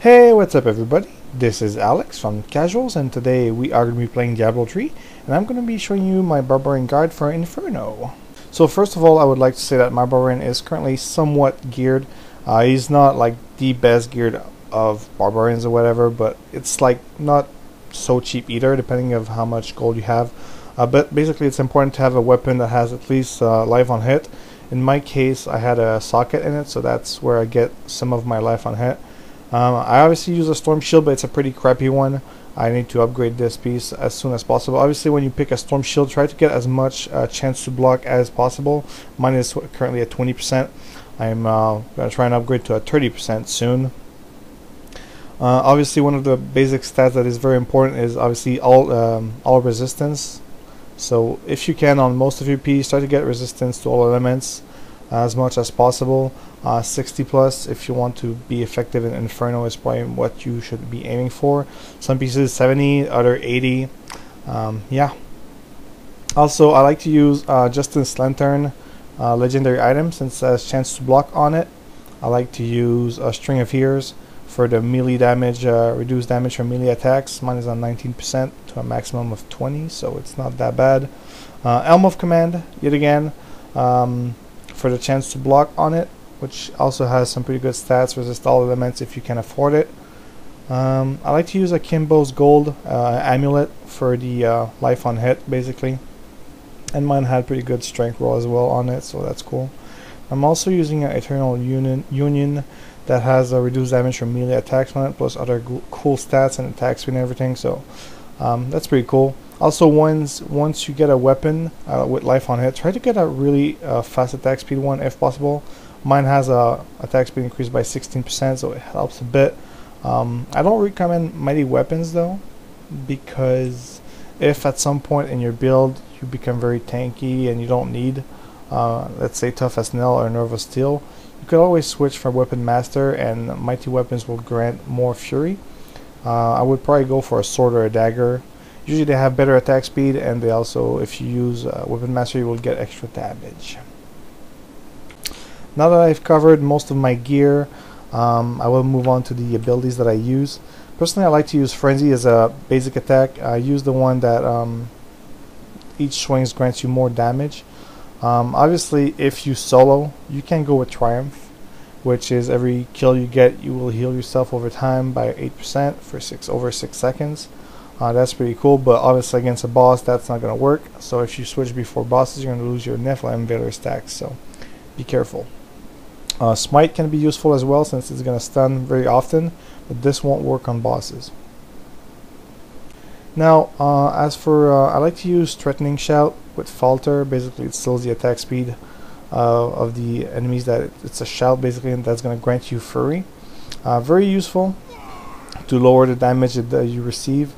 Hey, what's up everybody? This is Alex from Casuals, and today we are going to be playing Diablo 3, and I'm going to be showing you my Barbarian guide for Inferno. So first of all, I would like to say that my Barbarian is currently somewhat geared. He's not like the best geared of Barbarians or whatever, but it's like not so cheap either, depending of how much gold you have. But basically it's important to have a weapon that has at least life on hit. In my case, I had a socket in it, so that's where I get some of my life on hit. I obviously use a storm shield, but it's a pretty crappy one. I need to upgrade this piece as soon as possible. Obviously, when you pick a storm shield, try to get as much chance to block as possible. Mine is currently at 20%. I'm going to try and upgrade to a 30% soon. Obviously, one of the basic stats that is very important is obviously all resistance. So if you can, on most of your piece, try to get resistance to all elements as much as possible. 60 plus if you want to be effective in Inferno is probably what you should be aiming for. Some pieces 70, other 80. Yeah. Also, I like to use Justice Lantern legendary item since it has chance to block on it. I like to use a String of Ears for the melee damage, reduced damage from melee attacks. Mine is on 19% to a maximum of 20, so it's not that bad. Elm of Command, yet again, for the chance to block on it, which also has some pretty good stats. Resist all elements if you can afford it. I like to use a Kimbo's Gold amulet for the life on hit, basically. And mine had pretty good strength roll as well on it, so that's cool. I'm also using an Eternal Union that has a reduced damage from melee attacks on it, plus other cool stats and attack speed and everything, so that's pretty cool. Also, once you get a weapon with life on hit, try to get a really fast attack speed one if possible. Mine has a attack speed increased by 16%, so it helps a bit. I don't recommend mighty weapons though, because if at some point in your build you become very tanky and you don't need, let's say, Tough as Nail or Nerve of Steel, you could always switch from Weapon Master, and mighty weapons will grant more fury. I would probably go for a sword or a dagger. Usually they have better attack speed, and they also, if you use Weapon Master, you will get extra damage. Now that I've covered most of my gear, I will move on to the abilities that I use. Personally, I like to use Frenzy as a basic attack. I use the one that each swings grants you more damage. Obviously, if you solo, you can go with Triumph, which is every kill you get, you will heal yourself over time by 8% for over 6 seconds. That's pretty cool, but obviously against a boss, that's not going to work. So if you switch before bosses, you're going to lose your Nephilim Veiler stacks, so be careful. Smite can be useful as well, since it's going to stun very often, but this won't work on bosses. Now, as for, I like to use Threatening Shout with Falter. Basically, it slows the attack speed of the enemies. That it's a shout, basically, and that's going to grant you Fury. Very useful to lower the damage that you receive,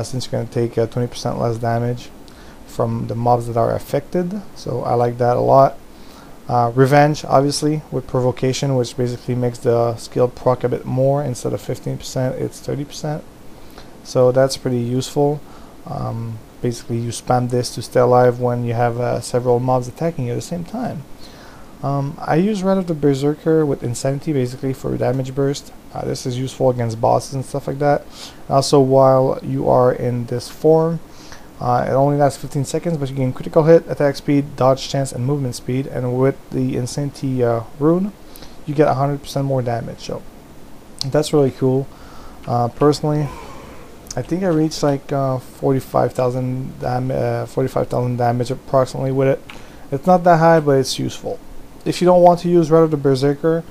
since you're going to take 20% less damage from the mobs that are affected. So I like that a lot. Revenge, obviously, with Provocation, which basically makes the skill proc a bit more. Instead of 15%, it's 30%. So that's pretty useful. Basically, you spam this to stay alive when you have several mobs attacking you at the same time. I use Rat of the Berserker with Insanity, basically for damage burst. This is useful against bosses and stuff like that. Also, while you are in this form, it only lasts 15 seconds, but you gain critical hit, attack speed, dodge chance, and movement speed. And with the Insanity rune, you get 100% more damage. So that's really cool. Personally, I think I reached like 45,000 damage approximately with it. It's not that high, but it's useful. If you don't want to use Rat of the Berserker,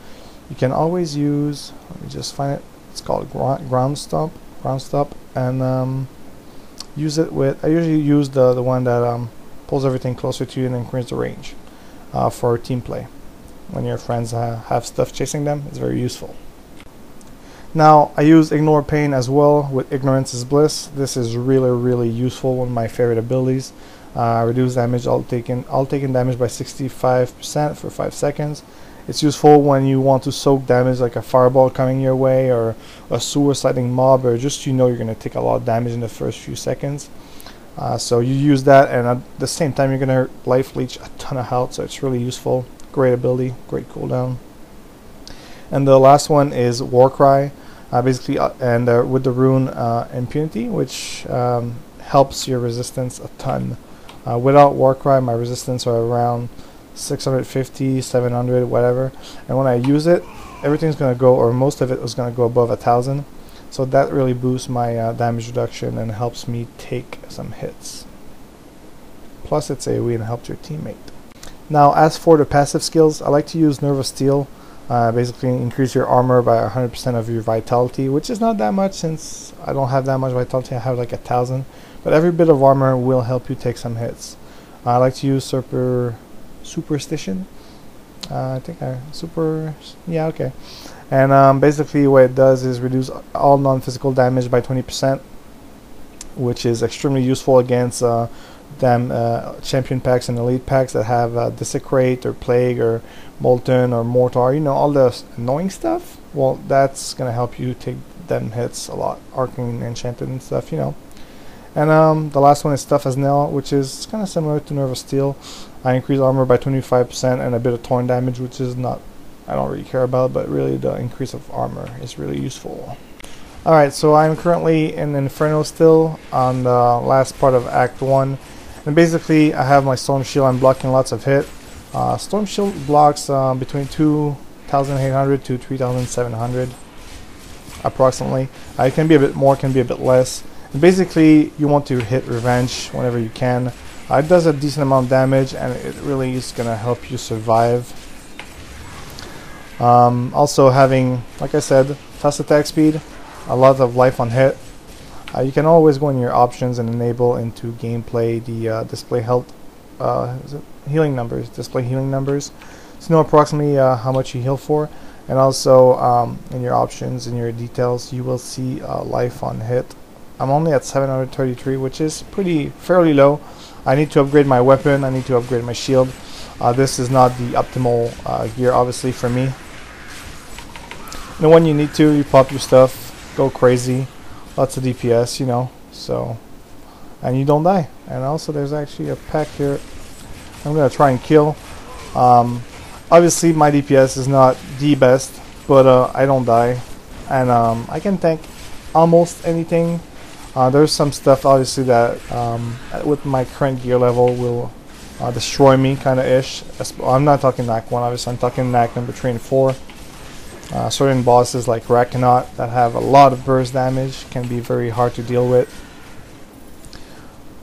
you can always use, let me just find it, it's called Ground Stomp, and use it with, I usually use the one that pulls everything closer to you and increases the range for team play. When your friends have stuff chasing them, it's very useful. Now, I use Ignore Pain as well with Ignorance is Bliss. This is really useful, one of my favorite abilities. Reduce damage, all taken damage by 65% for 5 seconds. It's useful when you want to soak damage, like a fireball coming your way, or a suiciding mob, or just you're going to take a lot of damage in the first few seconds. So you use that, and at the same time you're going to life leech a ton of health, so it's really useful. Great ability, great cooldown. And the last one is Warcry. basically, and with the rune Impunity, which helps your resistance a ton. Without Warcry, my resistance are around 650, 700, whatever. And when I use it, everything's going to go, or most of it is going to go above 1,000. So that really boosts my damage reduction and helps me take some hits. Plus it's AoE and helps your teammate. Now as for the passive skills, I like to use Nerve of Steel. Basically increase your armor by 100% of your vitality, which is not that much since I don't have that much vitality. I have like 1,000. But every bit of armor will help you take some hits. I like to use Superstition. I think yeah, okay. And basically what it does is reduce all non-physical damage by 20%, which is extremely useful against champion packs and elite packs that have Desecrate or Plague or Molten or Mortar, you know, all the annoying stuff. Well, that's gonna help you take them hits a lot. Arcane, Enchanted and stuff, you know. And the last one is Tough as Nail, which is kind of similar to Nerve of Steel. I increase armor by 25% and a bit of torn damage, which is not, I don't really care about, but really the increase of armor is really useful. Alright, so I'm currently in Inferno still on the last part of Act 1. And basically I have my Storm Shield, I'm blocking lots of hit. Storm Shield blocks between 2,800 to 3,700 approximately. It can be a bit more, can be a bit less. And basically you want to hit Revenge whenever you can. It does a decent amount of damage and it really is going to help you survive. Also having, like I said, fast attack speed, a lot of life on hit. You can always go in your options and enable into gameplay the display health healing numbers, display healing numbers, to know approximately how much you heal for. And also in your options, in your details, you will see life on hit. I'm only at 733, which is fairly low. I need to upgrade my weapon, I need to upgrade my shield. This is not the optimal gear obviously for me. And when you need to, you pop your stuff, go crazy, lots of DPS, you know, so, and you don't die. And also there's actually a pack here I'm gonna try and kill. Obviously my DPS is not the best, but I don't die, and I can tank almost anything. There's some stuff obviously that with my current gear level will destroy me, kinda ish. I'm not talking NAC 1, obviously I'm talking NAC number 3 and 4. Certain bosses like Rakanot that have a lot of burst damage can be very hard to deal with.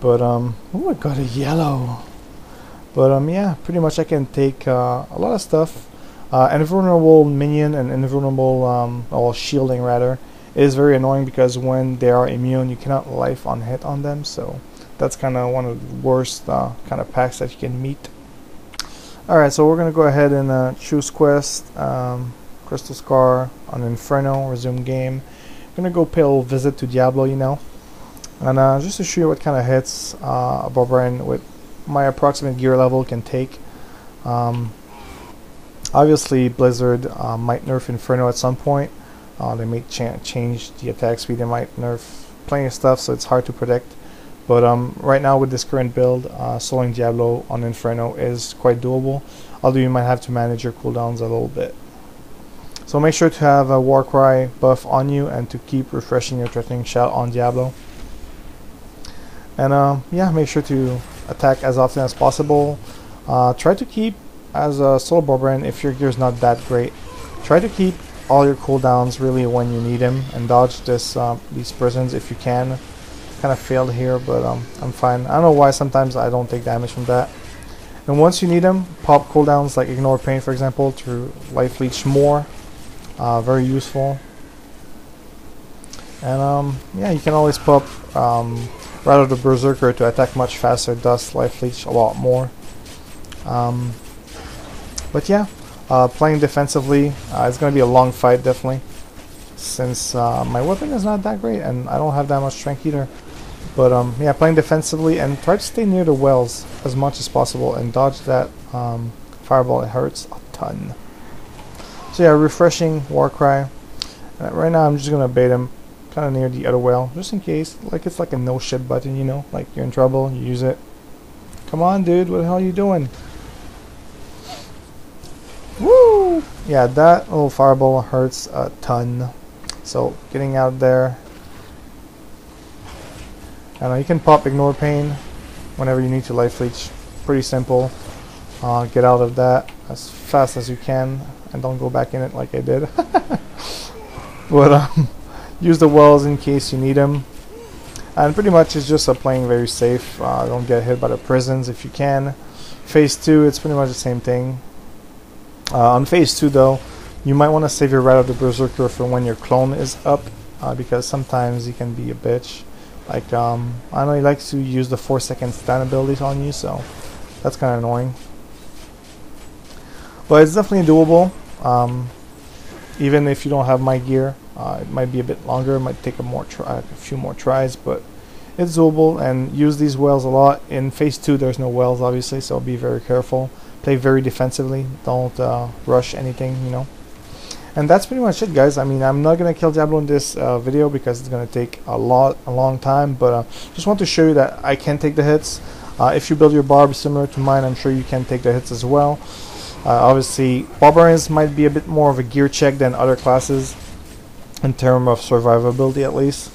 But oh, I got a yellow. But yeah, pretty much I can take a lot of stuff. Invulnerable minion and invulnerable or shielding rather is very annoying because when they are immune you cannot life on hit on them, so that's kind of one of the worst kind of packs that you can meet. Alright, so we're gonna go ahead and choose quest. Crystal Scar on Inferno, resume game. I'm gonna go pay a little visit to Diablo, you know, and just to show you what kind of hits a Barbarian with my approximate gear level can take. Obviously Blizzard might nerf Inferno at some point. They may change the attack speed, they might nerf plenty of stuff, so it's hard to predict. But right now with this current build, soloing Diablo on Inferno is quite doable, although you might have to manage your cooldowns a little bit. So make sure to have a Warcry buff on you and to keep refreshing your Threatening Shout on Diablo. And yeah, make sure to attack as often as possible. Try to keep, as a solo Barbarian, if your gear is not that great, try to keep all your cooldowns really when you need them and dodge these prisons if you can. Kind of failed here, but I'm fine. I don't know why sometimes I don't take damage from that. And once you need them, pop cooldowns like Ignore Pain, for example, to life leech more. Very useful. And yeah, you can always pop Rattle the Berserker to attack much faster, thus life leech a lot more. But yeah, playing defensively, it's going to be a long fight definitely, since my weapon is not that great and I don't have that much strength either. But yeah, playing defensively and try to stay near the wells as much as possible and dodge that fireball. It hurts a ton. So yeah, refreshing Warcry. Right now I'm just gonna bait him kind of near the other well, just in case. Like it's like a no shit button, you know, like you're in trouble, you use it. Come on, dude, what the hell are you doing? Woo! Yeah, that little fireball hurts a ton. So getting out there, and you can pop Ignore Pain whenever you need to life leech. Pretty simple. Get out of that as fast as you can, and don't go back in it like I did. But use the wells in case you need them. And pretty much it's just playing very safe. Don't get hit by the prisons if you can. Phase 2, it's pretty much the same thing. On Phase 2 though, you might want to save your Rat of the Berserker for when your clone is up, because sometimes he can be a bitch. Like, I know he likes to use the 4-second stun abilities on you, so that's kind of annoying. But it's definitely doable. Even if you don't have my gear, it might be a bit longer. It might take a few more tries, but it's doable. And use these wells a lot. In Phase 2, there's no wells, obviously, so be very careful. Play very defensively. Don't rush anything, you know. And that's pretty much it, guys. I mean, I'm not gonna kill Diablo in this video because it's gonna take a long time. But just want to show you that I can take the hits. If you build your barb similar to mine, I'm sure you can take the hits as well. Obviously, Barbarians might be a bit more of a gear check than other classes in terms of survivability, at least.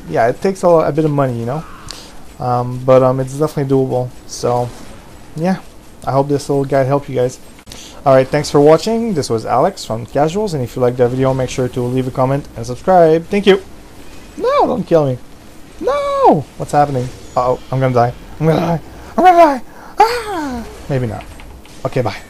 Yeah, it takes a bit of money, you know, but it's definitely doable. So, yeah, I hope this little guide helped you guys. Alright, thanks for watching. This was Alex from Casuals, and if you liked the video, make sure to leave a comment and subscribe. Thank you. No, don't kill me. No! What's happening? Uh-oh, I'm gonna die. I'm gonna die. I'm gonna die! Ah! Maybe not. Okay, bye.